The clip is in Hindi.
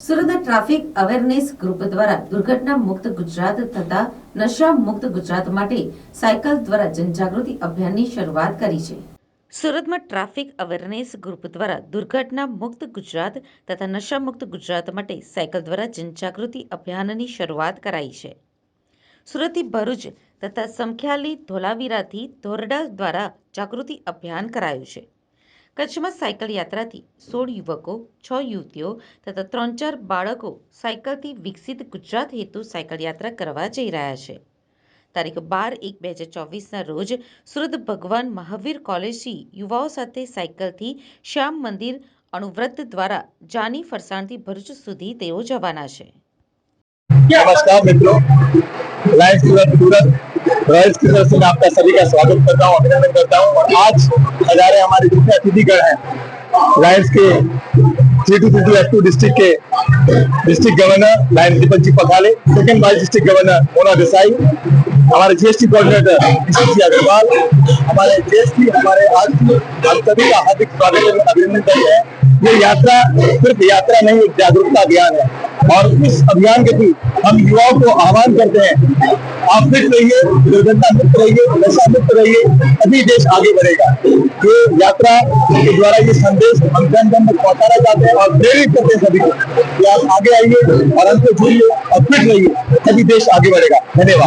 સુરત ટ્રાફિક અવેરનેસ ગ્રુપ દ્વારા દુર્ઘટના મુક્ત ગુજરાત તથા નશા મુક્ત ગુજરાત માટે સાયકલ દ્વારા જનજાગૃતિ અભિયાનની શરૂઆત કરી છે। સુરતમાં ટ્રાફિક અવેરનેસ ગ્રુપ દ્વારા દુર્ઘટના મુક્ત ગુજરાત તથા નશા મુક્ત ગુજરાત માટે સાયકલ દ્વારા જનજાગૃતિ અભિયાનની શરૂઆત કરાઈ છે। સુરતથી ભરૂચ તથા સમખ્યાલી ધોલાવીરાથી ધોરડા દ્વારા જાગૃતિ અભિયાન કરાયું છે। કચ્છમાં સાયકલ યાત્રાથી 16 યુવકો 6 યુવતીઓ તથા 3-4 બાળકો સાયકલથી વિકસિત ગુજરાત હેતુ સાયકલ યાત્રા કરવા જઈ રહ્યા છે। તારીખ 12/1/2024ના રોજ સુરત ભગવાન મહાવીર કોલેજથી યુવાઓ સાથે સાયકલથી શ્યામ મંદિર અણુવ્રત દ્વારા જાની ફરસાણથી ભરૂચ સુધી તેઓ જવાના છે। नमस्कार मित्रों, लाइव सूरत रॉयल्स की तरफ से मैं आपका सभी का स्वागत करता हूँ, अभिनंदन करता हूँ। और आज हजारे हमारे जितने अतिथिगण हैं लायंस के 3-2 डिस्ट्रिक्ट के district governor lions Deepak ji Pakhale, second vice district governor Mona Desai, हमारे जीएसटी कोऑर्डिनेटर अग्रवाल, हमारे जीएसटी हमारे आज सभी का हार्दिक स्वागत अभिनंदन करते हैं। ये यात्रा सिर्फ यात्रा नहीं, एक जागरूकता अभियान है और इस अभियान के थ्रू हम युवाओं को आह्वान करते हैं, आप फिट रहिए, दुर्घटना मुक्त रहिए, नशा मुक्त रहिए, तभी देश आगे बढ़ेगा। ये यात्रा के द्वारा ये संदेश हम जन जन में पहुंचाना चाहते हैं और प्रेरित करते हैं सभी को कि आप आगे आइए और हमसे जुड़िए और फिट रहिए, तभी देश आगे बढ़ेगा। धन्यवाद।